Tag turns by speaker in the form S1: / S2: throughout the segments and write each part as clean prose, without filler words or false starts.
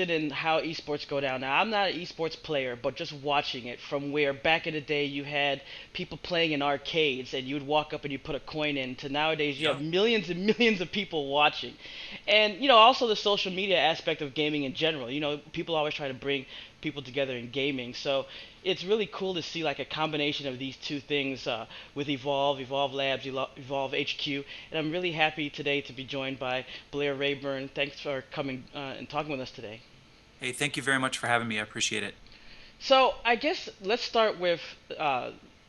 S1: interested in how esports go down. Now, I'm not an esports player, but just watching it from where back in the day you had people playing in arcades and you would walk up and you put a coin in to nowadays you have
S2: Yep.
S1: millions and millions of people watching. And, also the social media aspect of gaming in general. People always try to bring people together in gaming. So it's really cool to see like a combination of these two things with Evolve Labs, Evolve HQ, and I'm really happy today to be joined by Blair Reyburn. Thanks for coming and talking with us today.
S2: Hey, thank you very much for having me. I appreciate it.
S1: So I guess let's start with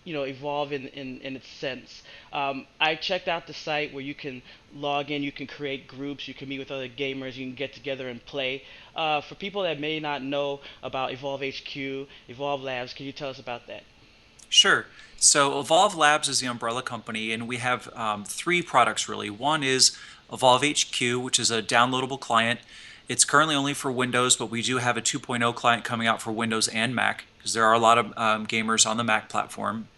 S1: Evolve in its sense. I checked out the site where you can log in, you can create groups, you can meet with other gamers, you can get together and play. For people that may not know about Evolve HQ, Evolve Labs, can you tell us about that?
S2: Sure. So Evolve Labs is the umbrella company, and we have three products really. One is Evolve HQ, which is a downloadable client. It's currently only for Windows, but we do have a 2.0 client coming out for Windows and Mac because there are a lot of gamers on the Mac platform.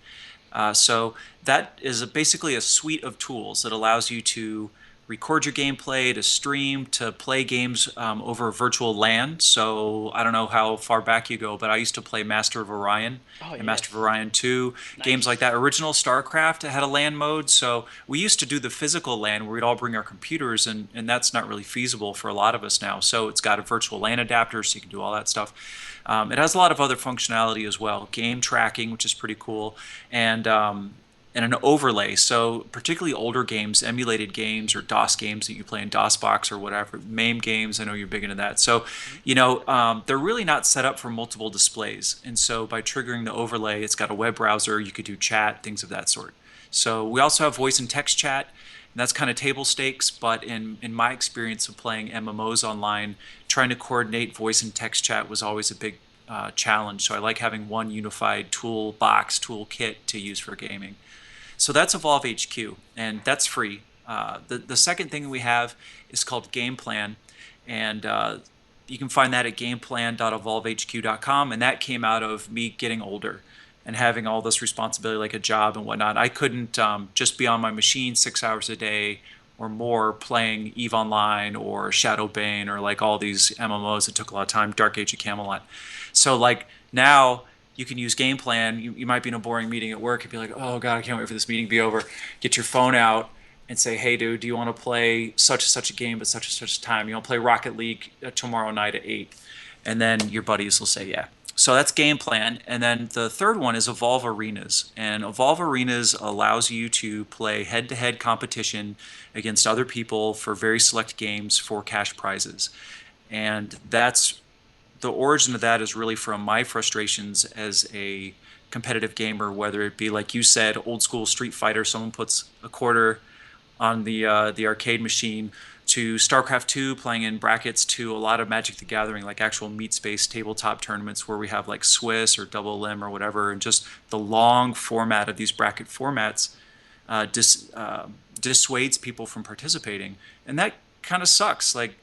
S2: So that is basically a suite of tools that allows you to record your gameplay, to stream, to play games over virtual LAN. So I don't know how far back you go, but I used to play Master of Orion
S1: Oh
S2: and Master of
S1: yes,
S2: Orion 2, games like
S1: nice.
S2: that. Original StarCraft had a LAN mode, so we used to do the physical LAN where we'd all bring our computers, and that's not really feasible for a lot of us now. So it's got a virtual LAN adapter, so you can do all that stuff. It has a lot of other functionality as well, game tracking, which is pretty cool, and and an overlay. So particularly older games, emulated games or DOS games that you play in DOSBox or whatever, MAME games. I know you're big into that. So
S1: Mhm.
S2: they're really not set up for multiple displays. And so by triggering the overlay, it's got a web browser. You could do chat, things of that sort. So we also have voice and text chat. And that's kind of table stakes, but in my experience of playing MMOs online, trying to coordinate voice and text chat was always a big challenge. So I like having one unified toolbox, toolkit to use for gaming. So that's Evolve HQ, and that's free. The second thing we have is called Game Plan, and you can find that at gameplan.evolvehq.com. And that came out of me getting older and having all this responsibility, like a job and whatnot. I couldn't just be on my machine 6 hours a day or more playing Eve Online or Shadow Bane or like all these MMOs that took a lot of time, Dark Age of Camelot. So like now you can use Game Plan. You might be in a boring meeting at work and be like, oh God, I can't wait for this meeting to be over. Get your phone out and say, hey, dude, do you want to play such and such a game at such and such a time? You want to play Rocket League tomorrow night at 8? And then your buddies will say, yeah. So that's Game Plan. And then the third one is Evolve Arenas. And Evolve Arenas allows you to play head to head competition against other people for very select games for cash prizes. And that's the origin of that is really from my frustrations as a competitive gamer, whether it be like you said, old school Street Fighter, someone puts a quarter on the arcade machine, to StarCraft 2 playing in brackets, to a lot of Magic the Gathering, like actual meat space tabletop tournaments where we have like Swiss or Double Limb or whatever, and just the long format of these bracket formats dissuades people from participating, and that kind of sucks. Like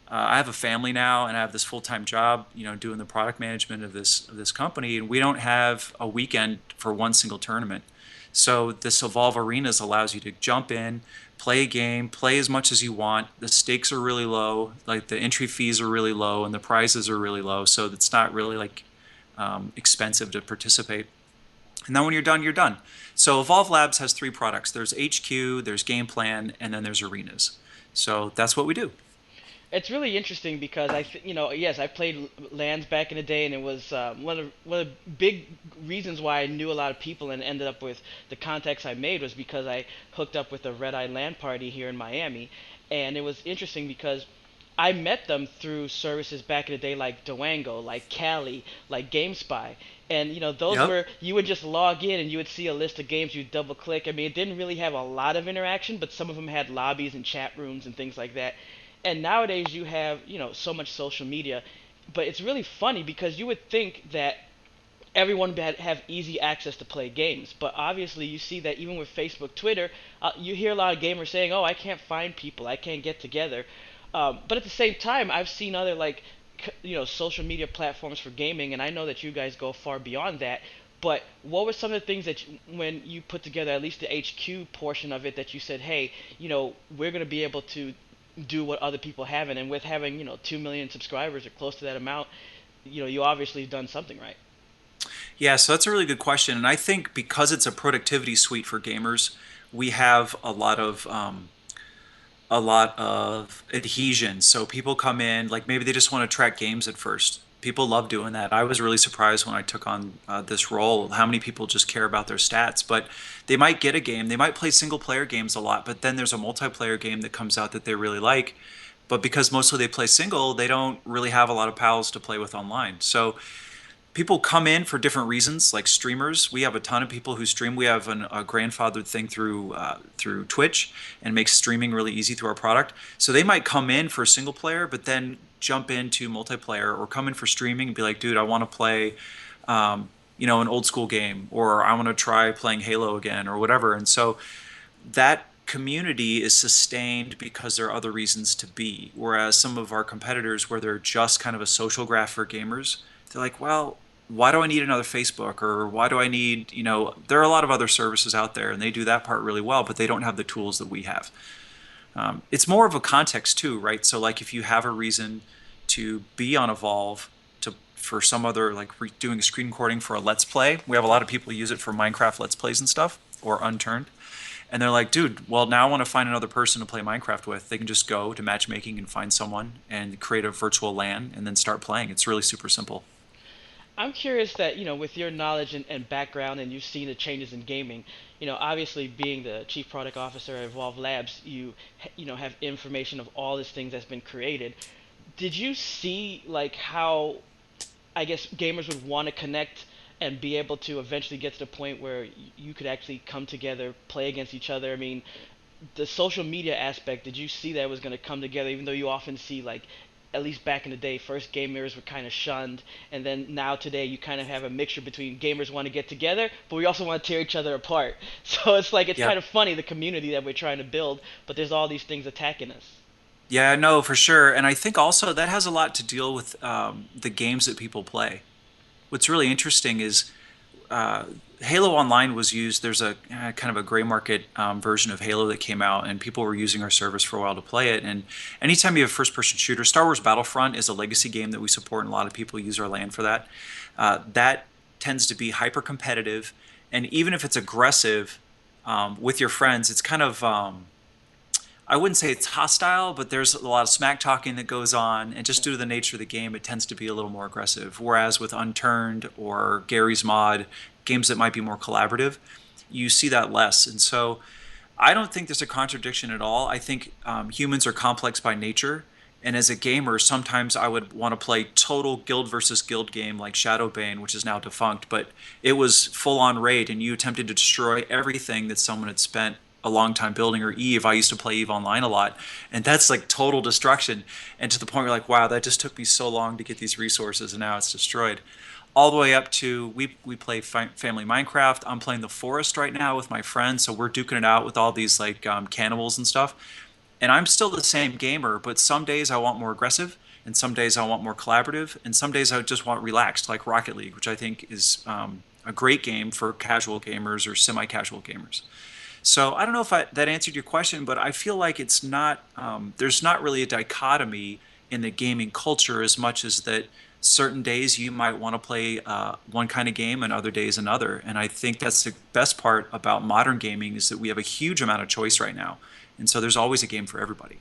S2: I have a family now, and I have this full-time job, doing the product management of this company, and we don't have a weekend for one single tournament. So this Evolve Arenas allows you to jump in, play a game, play as much as you want. The stakes are really low, like the entry fees are really low, and the prizes are really low. So it's not really like expensive to participate. And then when you're done, you're done. So Evolve Labs has three products. There's HQ, there's Game Plan, and then there's Arenas. So that's what we do.
S1: It's really interesting because yes, I played lands back in the day, and it was one of the big reasons why I knew a lot of people and ended up with the contacts I made was because I hooked up with a Red Eye Land party here in Miami, and it was interesting because I met them through services back in the day like Duango, like Cali, like GameSpy. And those
S2: Yep.
S1: were you would just log in and you would see a list of games, you double click. I mean, it didn't really have a lot of interaction, but some of them had lobbies and chat rooms and things like that. And nowadays you have, so much social media, but it's really funny because you would think that everyone would have easy access to play games, but obviously you see that even with Facebook, Twitter, you hear a lot of gamers saying, "Oh, I can't find people, I can't get together." But at the same time, I've seen other like social media platforms for gaming, and I know that you guys go far beyond that. But what were some of the things that when you put together at least the HQ portion of it that you said, "Hey, we're going to be able to do what other people haven't. And with having 2 million subscribers or close to that amount, you obviously done something right.
S2: Yeah, so that's a really good question. And I think because it's a productivity suite for gamers, we have a lot of adhesion. So people come in, like maybe they just want to track games at first. People love doing that. I was really surprised when I took on this role how many people just care about their stats. But they might get a game, they might play single player games a lot, but then there's a multiplayer game that comes out that they really like. But because mostly they play single, they don't really have a lot of pals to play with online. So people come in for different reasons, like streamers. We have a ton of people who stream. We have a grandfathered thing through Twitch and makes streaming really easy through our product. So they might come in for single player, but then jump into multiplayer, or come in for streaming and be like, dude, I want to play, an old school game, or I want to try playing Halo again, or whatever. And so that community is sustained because there are other reasons to be. Whereas some of our competitors, where they're just kind of a social graph for gamers, they're like, well, why do I need another Facebook? Or why do I need, there are a lot of other services out there and they do that part really well, but they don't have the tools that we have. It's more of a context too, right? So like if you have a reason to be on Evolve, for some other, like doing a screen recording for a Let's Play, we have a lot of people use it for Minecraft Let's Plays and stuff, or Unturned. And they're like, dude, well, now I want to find another person to play Minecraft with. They can just go to matchmaking and find someone and create a virtual LAN and then start playing. It's really super simple.
S1: I'm curious that, with your knowledge and background, and you've seen the changes in gaming, obviously being the chief product officer at Evolve Labs, have information of all these things that's been created. Did you see like how, I guess, gamers would want to connect and be able to eventually get to the point where you could actually come together, play against each other? I mean, the social media aspect, did you see that was going to come together? Even though you often see, like, at least back in the day, first gamers were kind of shunned, and then now today you kind of have a mixture between gamers want to get together, but we also want to tear each other apart. So it's like it's kind
S2: Yep.
S1: of funny the community that we're trying to build, but there's all these things attacking us.
S2: Yeah, no, for sure. And I think also that has a lot to deal with the games that people play. What's really interesting is uh, Halo Online was used. There's a kind of a gray market version of Halo that came out, and people were using our service for a while to play it. And anytime you have a first-person shooter, Star Wars Battlefront is a legacy game that we support, and a lot of people use our LAN for that. That tends to be hyper competitive, and even if it's aggressive with your friends, it's kind of I wouldn't say it's hostile, but there's a lot of smack talking that goes on, and just due to the nature of the game, it tends to be a little more aggressive. Whereas with Unturned or Gary's Mod, games that might be more collaborative, you see that less. And so I don't think there's a contradiction at all. I think humans are complex by nature. And as a gamer, sometimes I would want to play total guild versus guild game like Shadowbane, which is now defunct, but it was full on raid and you attempted to destroy everything that someone had spent a long time building. Or Eve, I used to play Eve Online a lot, and that's like total destruction. And to the point where you're like, wow, that just took me so long to get these resources and now it's destroyed. All the way up to we play family Minecraft. I'm playing the forest right now with my friends, so we're duking it out with all these like cannibals and stuff. And I'm still the same gamer, but some days I want more aggressive, and some days I want more collaborative, and some days I just want relaxed, like Rocket League, which I think is a great game for casual gamers or semi-casual gamers. So I don't know if that answered your question, but I feel like it's not. There's not really a dichotomy in the gaming culture as much as that certain days you might want to play one kind of game and other days another. And I think that's the best part about modern gaming is that we have a huge amount of choice right now, and so there's always a game for everybody.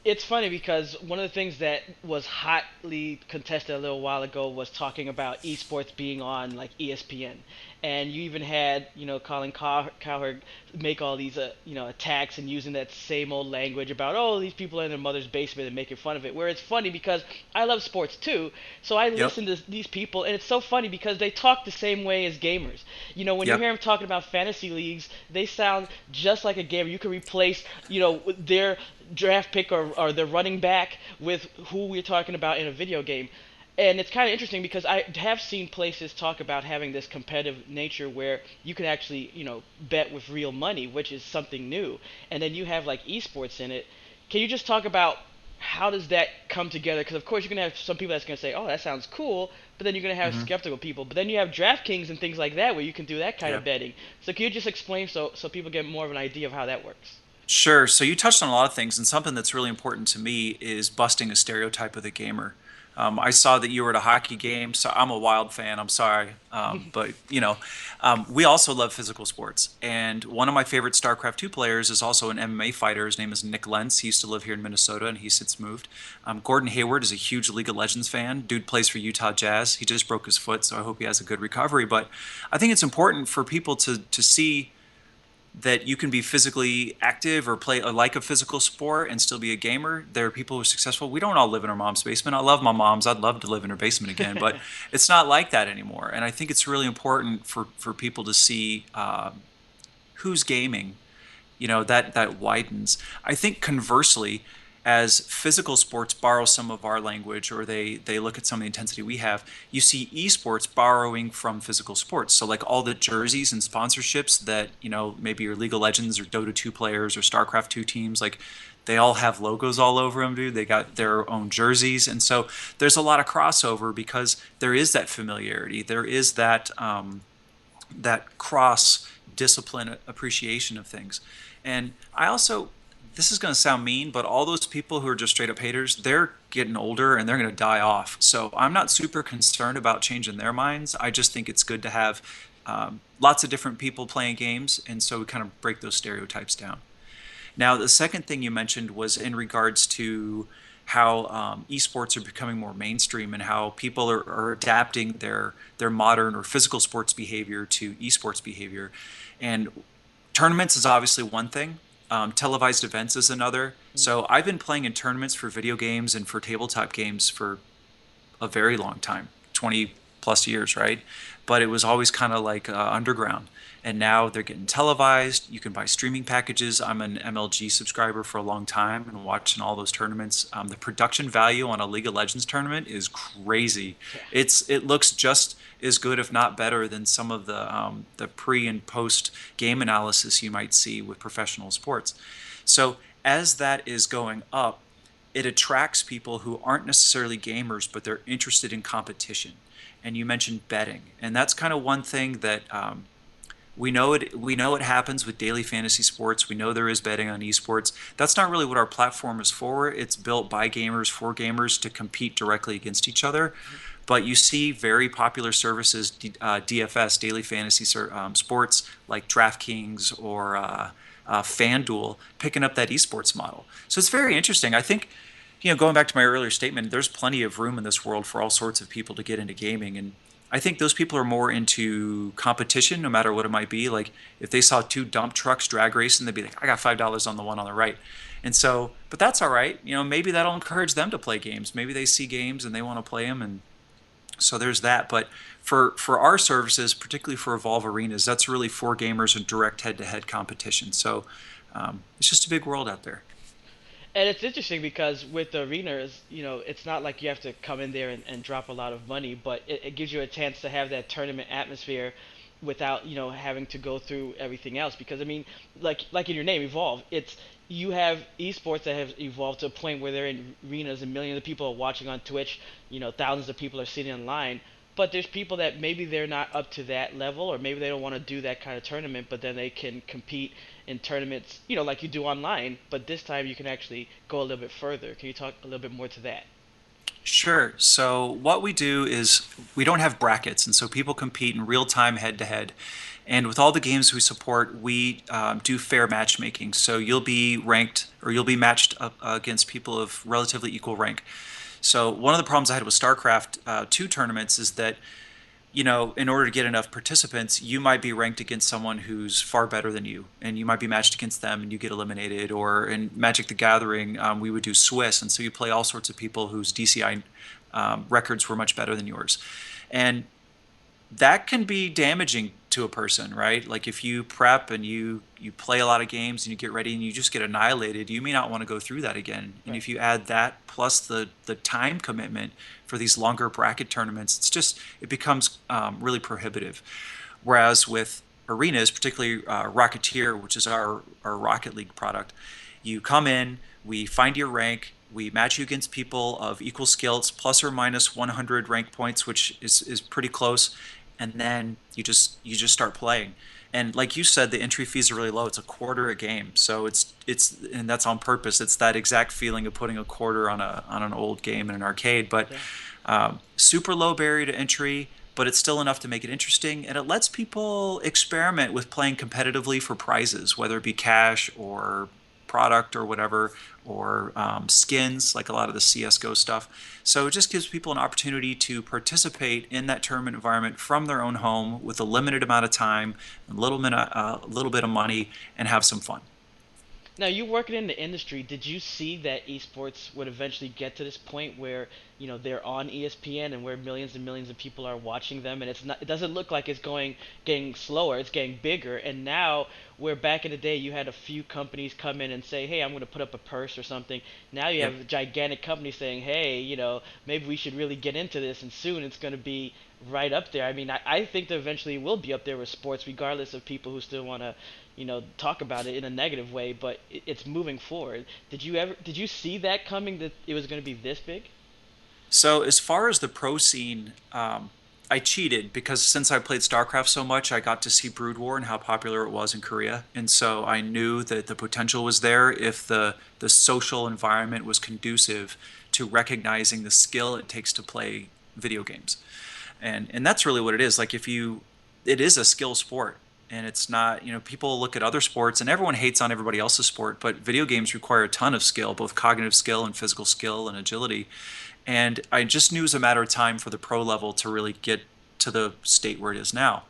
S1: It's funny because one of the things that was hotly contested a little while ago was talking about esports being on like ESPN, and you even had Colin Cowherd make all these attacks and using that same old language about, oh, these people are in their mother's basement and making fun of it. Where it's funny because I love sports too, so I
S2: Yep.
S1: listen to these people, and it's so funny because they talk the same way as gamers. When you
S2: Yep.
S1: hear them talking about fantasy leagues, they sound just like a gamer. You can replace their draft pick or the running back with who we're talking about in a video game. And it's kind of interesting because I have seen places talk about having this competitive nature where you can actually, bet with real money, which is something new. And then you have like esports in it. Can you just talk about how does that come together? Because of course you're gonna have some people that's gonna say, "Oh, that sounds cool," but then you're gonna have
S2: Hmm.
S1: skeptical people. But then you have DraftKings and things like that where you can do that kind of
S2: Yep.
S1: betting. So can you just explain so people get more of an idea of how that works?
S2: Sure. So you touched on a lot of things, and something that's really important to me is busting a stereotype of the gamer. I saw that you were at a hockey game, so I'm a Wild fan. I'm sorry, but we also love physical sports. And one of my favorite StarCraft 2 players is also an MMA fighter. His name is Nick Lentz. He used to live here in Minnesota, and he's since moved. Gordon Hayward is a huge League of Legends fan. Dude plays for Utah Jazz. He just broke his foot, so I hope he has a good recovery. But I think it's important for people to see that you can be physically active or play like a physical sport and still be a gamer. There are people who are successful. We don't all live in our mom's basement. I love my mom's. I'd love to live in her basement again, but it's not like that anymore. And I think it's really important for people to see who's gaming, that widens. I think conversely, as physical sports borrow some of our language or they look at some of the intensity we have, you see esports borrowing from physical sports. So like all the jerseys and sponsorships that, maybe your League of Legends or Dota 2 players or StarCraft 2 teams, like they all have logos all over them, dude. They got their own jerseys. And so there's a lot of crossover because there is that familiarity. There is that cross discipline appreciation of things. And I also, this is going to sound mean, but all those people who are just straight up haters, they're getting older and they're going to die off. So I'm not super concerned about changing their minds. I just think it's good to have lots of different people playing games. And so we kind of break those stereotypes down. Now, the second thing you mentioned was in regards to how esports are becoming more mainstream and how people are adapting their modern or physical sports behavior to esports behavior. And tournaments is obviously one thing. Televised events is another. So I've been playing in tournaments for video games and for tabletop games for a very long time, 20 plus years, right? But it was always kind of like underground. And now they're getting televised. You can buy streaming packages. I'm an MLG subscriber for a long time and watching all those tournaments. The production value on a League of Legends tournament is crazy.
S1: Yeah.
S2: It looks just as good, if not better, than some of the pre and post game analysis you might see with professional sports. So as that is going up, it attracts people who aren't necessarily gamers, but they're interested in competition. And you mentioned betting, and that's kind of one thing that we know it. We know it happens with daily fantasy sports. We know there is betting on esports. That's not really what our platform is for. It's built by gamers for gamers to compete directly against each other. But you see very popular services, DFS, daily fantasy sports, like DraftKings or FanDuel, picking up that esports model. So it's very interesting. I think, going back to my earlier statement, there's plenty of room in this world for all sorts of people to get into gaming. And I think those people are more into competition, no matter what it might be. Like if they saw two dump trucks drag racing, they'd be like, I got $5 on the one on the right. And so, but that's all right. Maybe that'll encourage them to play games. Maybe they see games and they want to play them. And so there's that. But for our services, particularly for Evolve Arenas, that's really for gamers and direct head-to-head competition. So it's just a big world out there.
S1: And it's interesting because with the arenas, it's not like you have to come in there and drop a lot of money, but it gives you a chance to have that tournament atmosphere without, having to go through everything else. Because I mean, like in your name, Evolve, it's you have esports that have evolved to a point where they're in arenas and millions of people are watching on Twitch, thousands of people are sitting in line. But there's people that maybe they're not up to that level, or maybe they don't want to do that kind of tournament, but then they can compete in tournaments, like you do online, but this time you can actually go a little bit further. Can you talk a little bit more to that?
S2: Sure. So what we do is we don't have brackets, and so people compete in real time head to head. And with all the games we support, we do fair matchmaking. So you'll be ranked or you'll be matched up against people of relatively equal rank. So one of the problems I had with StarCraft 2 tournaments is that in order to get enough participants, you might be ranked against someone who's far better than you, and you might be matched against them and you get eliminated. Or in Magic the Gathering, we would do Swiss, and so you play all sorts of people whose DCI records were much better than yours. And that can be damaging to a person, right? Like if you prep and you play a lot of games and you get ready and you just get annihilated, you may not want to go through that again. And
S1: Right.
S2: if you add that plus the time commitment for these longer bracket tournaments, it becomes really prohibitive. Whereas with arenas, particularly Rocketeer, which is our Rocket League product, you come in, we find your rank, we match you against people of equal skills, plus or minus 100 rank points, which is pretty close, and then you just start playing. And like you said, the entry fees are really low. It's a quarter a game, so and that's on purpose. It's that exact feeling of putting a quarter on an old game in an arcade, but
S1: Yeah.
S2: super low barrier to entry. But it's still enough to make it interesting, and it lets people experiment with playing competitively for prizes, whether it be cash or product or whatever, or skins, like a lot of the CS:GO stuff. So it just gives people an opportunity to participate in that tournament environment from their own home with a limited amount of time, a little bit of money, and have some fun.
S1: Now, you working in the industry, did you see that esports would eventually get to this point where, they're on ESPN and where millions and millions of people are watching them, and it doesn't look like it's getting slower, it's getting bigger. And now, where back in the day you had a few companies come in and say, "Hey, I'm going to put up a purse or something." Now you
S2: Yep.
S1: have gigantic companies saying, "Hey, maybe we should really get into this," and soon it's going to be right up there. I mean, I think that eventually will be up there with sports, regardless of people who still want to talk about it in a negative way, but it's moving forward. Did you see that coming, that it was going to be this big?
S2: So as far as the pro scene, I cheated because since I played StarCraft so much, I got to see Brood War and how popular it was in Korea, and so I knew that the potential was there if the social environment was conducive to recognizing the skill it takes to play video games. And that's really what it is. Like if you it is a skill sport, and it's not, people look at other sports and everyone hates on everybody else's sport, but video games require a ton of skill, both cognitive skill and physical skill and agility. And I just knew it was a matter of time for the pro level to really get to the state where it is now.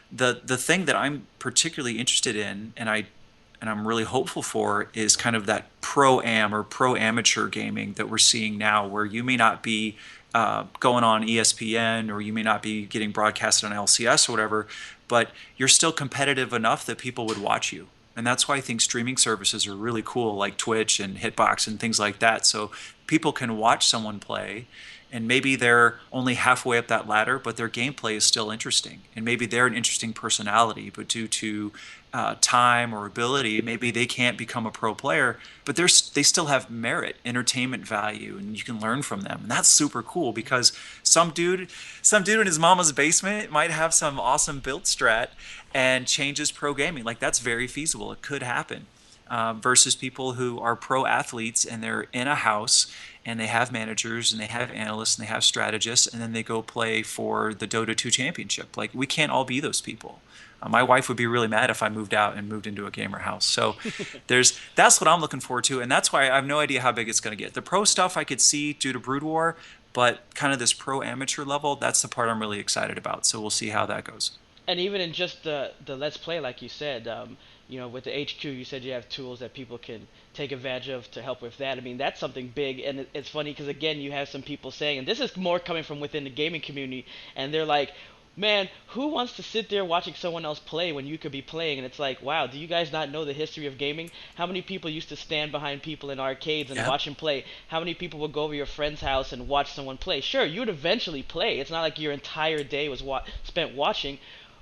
S2: The thing that I'm particularly interested in, and I'm really hopeful for, is kind of that pro am or pro amateur gaming that we're seeing now, where you may not be going on ESPN, or you may not be getting broadcasted on LCS or whatever, but you're still competitive enough that people would watch you. And that's why I think streaming services are really cool, like Twitch and Hitbox and things like that. So people can watch someone play, and maybe they're only halfway up that ladder, but their gameplay is still interesting. And maybe they're an interesting personality, but due to time or ability, maybe they can't become a pro player, but they still have merit, entertainment value, and you can learn from them. And that's super cool because some dude, some dude in his mama's basement might have some awesome build strat and changes pro gaming. Like that's very feasible. It could happen. Versus people who are pro athletes and they're in a house and they have managers and they have analysts and they have strategists, and then they go play for the Dota 2 championship. Like we can't all be those people. My wife would be really mad if I moved out and moved into a gamer house. So that's what I'm looking forward to, and that's why I have no idea how big it's going to get. The pro stuff I could see due to Brood War, but kind of this pro amateur level, that's the part I'm really excited about. So we'll see how that goes.
S1: And even in just the let's play, like you said, with the HQ, you said you have tools that people can take advantage of to help with that. I mean, that's something big, and it's funny because again, you have some people saying, and this is more coming from within the gaming community, and they're like, "Man, who wants to sit there watching someone else play when you could be playing?" And it's like, wow, do you guys not know the history of gaming? How many people used to stand behind people in arcades and
S2: Yeah.
S1: watch them play? How many people would go over your friend's house and watch someone play? Sure, you would eventually play. It's not like your entire day was spent watching,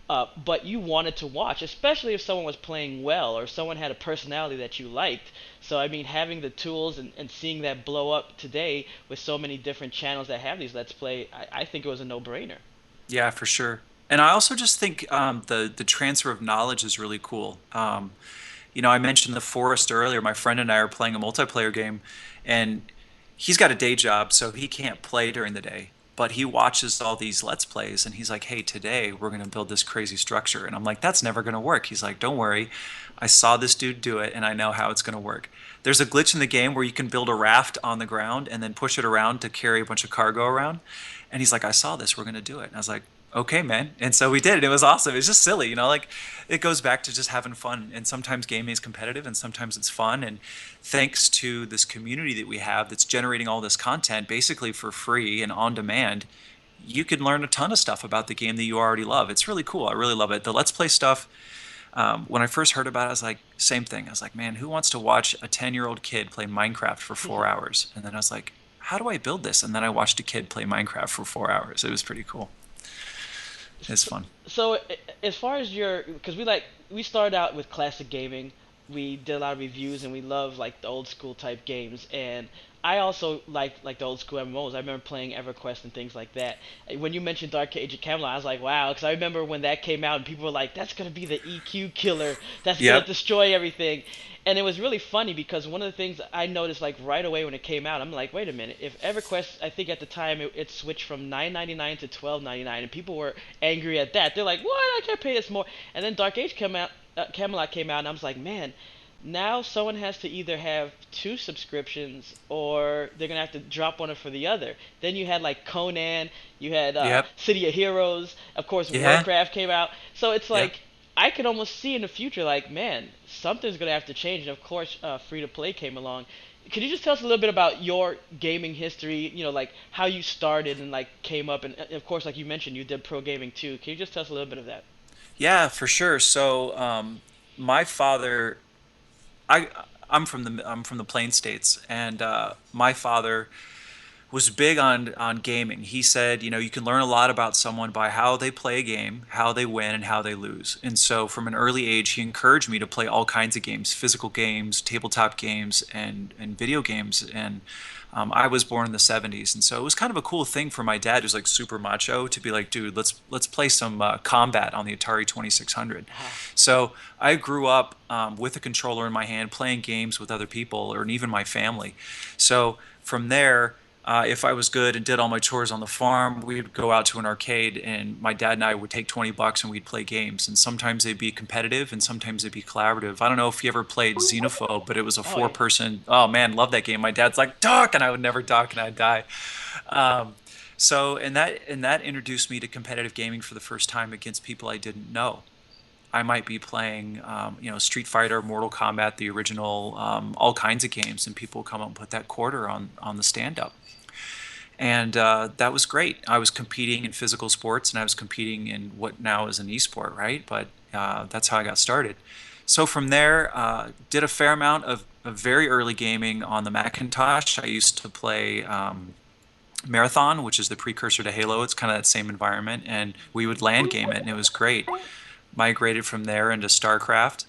S1: but you wanted to watch, especially if someone was playing well or someone had a personality that you liked. So, I mean, having the tools and seeing that blow up today with so many different channels that have these Let's Play, I think it was a no brainer.
S2: Yeah, for sure. And I also just think the transfer of knowledge is really cool. I mentioned the forest earlier. My friend and I are playing a multiplayer game, and he's got a day job, so he can't play during the day. But he watches all these Let's Plays, and he's like, "Hey, today we're going to build this crazy structure." And I'm like, "That's never going to work." He's like, "Don't worry, I saw this dude do it, and I know how it's going to work." There's a glitch in the game where you can build a raft on the ground and then push it around to carry a bunch of cargo around. And he's like, "I saw this. We're going to do it." And I was like, "Okay, man." And so we did it. It was awesome. It's just silly, like it goes back to just having fun. And sometimes gaming is competitive and sometimes it's fun. And thanks to this community that we have that's generating all this content basically for free and on demand, you can learn a ton of stuff about the game that you already love. It's really cool. I really love it. The Let's Play stuff, when I first heard about it, I was like, same thing. I was like, man, who wants to watch a 10-year-old kid play Minecraft for 4 hours? And then I was like, how do I build this? And then I watched a kid play Minecraft for 4 hours. It was pretty cool. It's
S1: So,
S2: fun.
S1: so as far as your, because we started out with classic gaming, we did a lot of reviews, and we love like the old school type games. And I also liked like the old school MMOs. I remember playing EverQuest and things like that. When you mentioned Dark Age of Camelot, I was like, wow, because I remember when that came out, and people were like, that's gonna be the EQ killer. That's gonna
S2: Yep.
S1: destroy everything. And it was really funny because one of the things I noticed like right away when it came out, I'm like, wait a minute. If EverQuest, I think at the time it switched from 9.99 to 12.99, and people were angry at that. They're like, what? I can't pay this more. And then Dark Age came out, Camelot came out, and I was like, man, now someone has to either have two subscriptions or they're gonna have to drop one for the other. Then you had like Conan, you had
S2: Yep.
S1: City of Heroes, of course
S2: Yeah.
S1: Warcraft came out. So it's
S2: Yep.
S1: like I can almost see in the future, like, man, something's gonna have to change. And of course, free to play came along. Could you just tell us a little bit about your gaming history? You know, like how you started and like came up, and of course, like you mentioned, you did pro gaming too. Can you just tell us a little bit of that?
S2: Yeah, for sure. So, my father, I, I'm from the Plain States, and my father was big on gaming. He said, you know, you can learn a lot about someone by how they play a game, how they win, and how they lose. And so from an early age, he encouraged me to play all kinds of games, physical games, tabletop games, and video games. And I was born in the 70s, and so it was kind of a cool thing for my dad, who's like super macho, to be like, dude, let's play some combat on the Atari 2600.
S1: Ah,
S2: So I grew up with a controller in my hand, playing games with other people, or even my family. So from there, if I was good and did all my chores on the farm, we'd go out to an arcade, and my dad and I would take $20 and we'd play games. And sometimes they'd be competitive, and sometimes they'd be collaborative. I don't know if you ever played Xenophobe, but it was a
S1: oh yeah.
S2: four-person. Oh man, love that game. My dad's like, "Duck," and I would never duck, and I'd die. Um, and that introduced me to competitive gaming for the first time against people I didn't know. I might be playing, Street Fighter, Mortal Kombat, the original, all kinds of games, and people come up and put that quarter on the stand up. And that was great. I was competing in physical sports, and I was competing in what now is an esport, right? But that's how I got started. So from there, did a fair amount of very early gaming on the Macintosh. I used to play Marathon, which is the precursor to Halo. It's kind of that same environment, and we would land game it, and it was great. Migrated from there into StarCraft,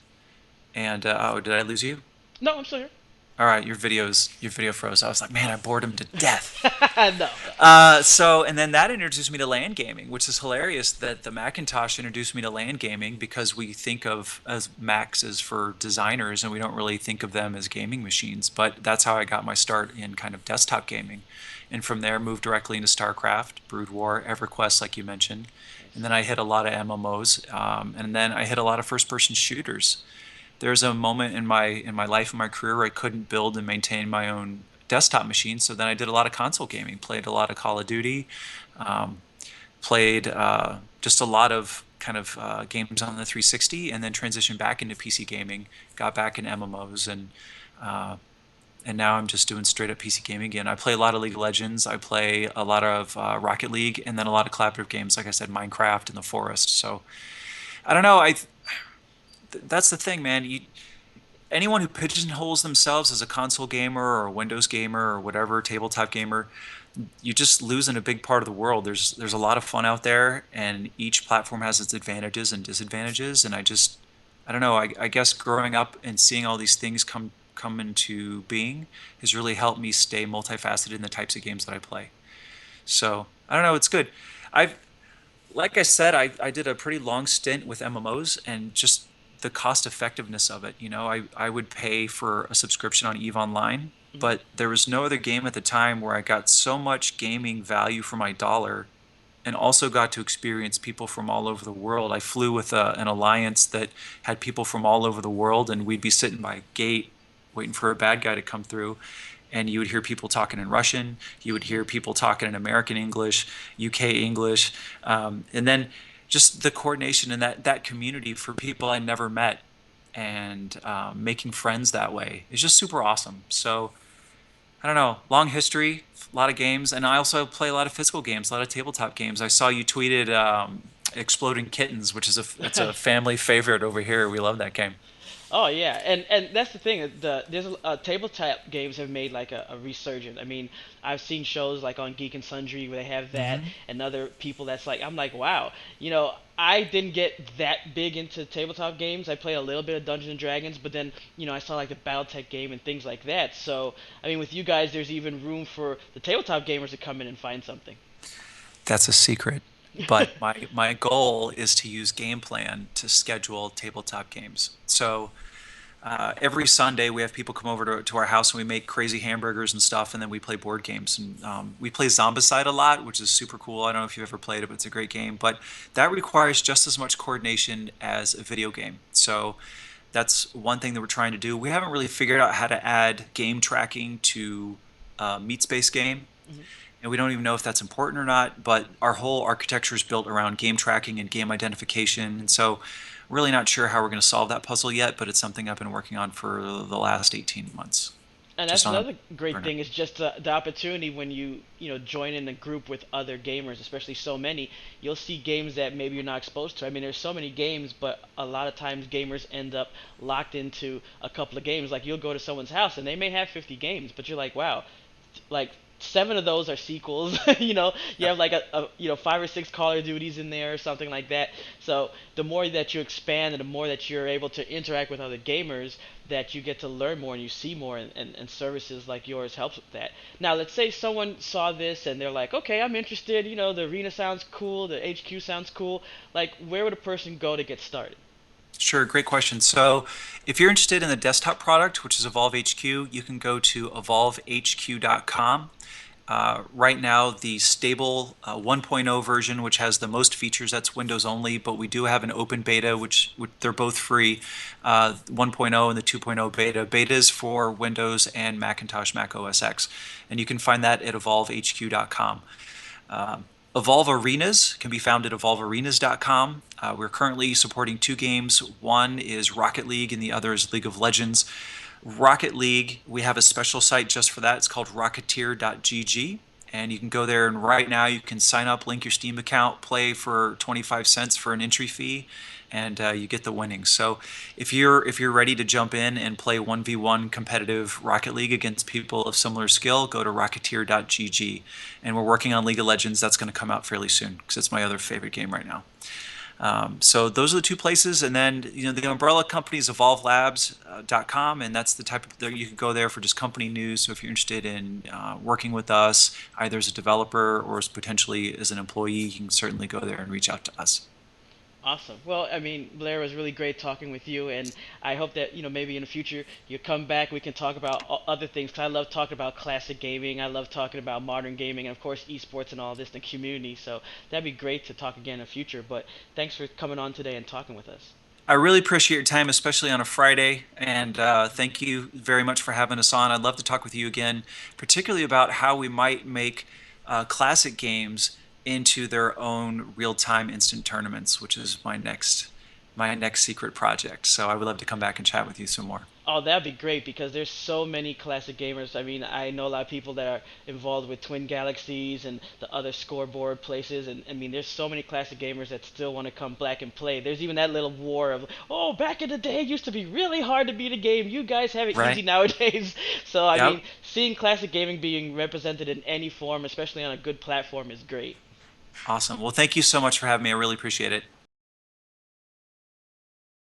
S2: and oh, did I lose you?
S1: No, I'm still here.
S2: All right, your video froze. I was like, man, I bored him to death.
S1: No, no.
S2: And then that introduced me to LAN gaming, which is hilarious that the Macintosh introduced me to LAN gaming, because we think of as Macs as for designers, and we don't really think of them as gaming machines. But that's how I got my start in kind of desktop gaming. And from there, moved directly into StarCraft, Brood War, EverQuest, like you mentioned. And then I hit a lot of MMOs, and then I hit a lot of first-person shooters. There's a moment in my life and my career where I couldn't build and maintain my own desktop machine, so then I did a lot of console gaming, played a lot of Call of Duty, um, played just a lot of kind of games on the 360, and then transitioned back into PC gaming, got back in MMOs, uh, and now I'm just doing straight up PC gaming again. I play a lot of League of Legends, I play a lot of Rocket League, and then a lot of collaborative games, like I said, Minecraft and The Forest. So I don't know. That's the thing, man. Anyone who pigeonholes themselves as a console gamer or a Windows gamer or whatever, tabletop gamer, you just losing a big part of the world. There's a lot of fun out there, and each platform has its advantages and disadvantages. And I don't know. I guess growing up and seeing all these things come into being has really helped me stay multifaceted in the types of games that I play. So I don't know. It's good. I've Like I said, I did a pretty long stint with MMOs, and just the cost effectiveness of it. I would pay for a subscription on EVE Online,
S1: Mhm.
S2: but there was no other game at the time where I got so much gaming value for my dollar, and also got to experience people from all over the world. I flew with an alliance that had people from all over the world, and we'd be sitting by a gate waiting for a bad guy to come through. And you would hear people talking in Russian, you would hear people talking in American English, UK English, and then just the coordination in that community for people I never met, and making friends that way is just super awesome. So I don't know, long history, a lot of games, and I also play a lot of physical games, a lot of tabletop games. I saw you tweeted Exploding Kittens, which is it's a family favorite over here. We love that game.
S1: Oh yeah, and that's the thing. There's tabletop games have made like a resurgence. I mean, I've seen shows like on Geek and Sundry where they have that,
S2: Hmm.
S1: and other people that's like, I'm like, wow. I didn't get that big into tabletop games. I played a little bit of Dungeons and Dragons, but then I saw like the BattleTech game and things like that. So I mean, with you guys, there's even room for the tabletop gamers to come in and find something.
S2: That's a secret. But my goal is to use Game Plan to schedule tabletop games. So every Sunday we have people come over to our house and we make crazy hamburgers and stuff, and then we play board games. And we play Zombicide a lot, which is super cool. I don't know if you've ever played it, but it's a great game. But that requires just as much coordination as a video game. So that's one thing that we're trying to do. We haven't really figured out how to add game tracking to Meat Space game,
S1: Hmm.
S2: and we don't even know if that's important or not, but our whole architecture is built around game tracking and game identification. And so really not sure how we're going to solve that puzzle yet, but it's something I've been working on for the last 18 months,
S1: And that's
S2: just on a
S1: another great
S2: burner.
S1: thing is just the opportunity when join in a group with other gamers, especially so many. You'll see games that maybe you're not exposed to. I mean, there's so many games, but a lot of times gamers end up locked into a couple of games. Like you'll go to someone's house and they may have 50 games, but you're like, wow, like seven of those are sequels. You
S2: Yep.
S1: have like five or six Call of Duties in there or something like that. So the more that you expand and the more that you're able to interact with other gamers, that you get to learn more and you see more, and services like yours helps with that. Now let's say someone saw this and they're like, okay, I'm interested. The arena sounds cool, the HQ sounds cool. Like, where would a person go to get started?
S2: Sure, great question. So, if you're interested in the desktop product, which is Evolve HQ, you can go to evolvehq.com. Right now, the stable 1.0 version, which has the most features, that's Windows only, but we do have an open beta, which they're both free. 1.0 and the 2.0 beta. Beta is for Windows and Macintosh, Mac OS X, and you can find that at evolvehq.com. Evolve Arenas can be found at evolvearenas.com. We're currently supporting two games. One is Rocket League and the other is League of Legends. Rocket League, we have a special site just for that. It's called rocketeer.gg. And you can go there, and right now you can sign up, link your Steam account, play for 25 cents for an entry fee, and you get the winnings. So if you're ready to jump in and play 1v1 competitive Rocket League against people of similar skill, go to rocketeer.gg. And we're working on League of Legends. That's going to come out fairly soon because it's my other favorite game right now. So those are the two places, and then the umbrella company is evolvelabs.com, and that's the type of you can go there for just company news. So if you're interested in working with us, either as a developer or as potentially as an employee, you can certainly go there and reach out to us.
S1: Awesome. Well, I mean, Blair, it was really great talking with you, and I hope that maybe in the future you come back. We can talk about other things. 'Cause I love talking about classic gaming. I love talking about modern gaming, and of course, esports and all this, the community. So that'd be great to talk again in the future. But thanks for coming on today and talking with us.
S2: I really appreciate your time, especially on a Friday, and thank you very much for having us on. I'd love to talk with you again, particularly about how we might make classic games into their own real-time instant tournaments, which is my next secret project. So I would love to come back and chat with you some more.
S1: Oh, that'd be great because there's so many classic gamers. I mean, I know a lot of people that are involved with Twin Galaxies and the other scoreboard places, and I mean, there's so many classic gamers that still want to come back and play. There's even that little war of, oh, back in the day, it used to be really hard to beat a game. You guys have it easy
S2: Right?
S1: nowadays. So, I mean,
S2: Yep.
S1: seeing classic gaming being represented in any form, especially on a good platform, is great.
S2: Awesome. Well, thank you so much for having me. I really appreciate it.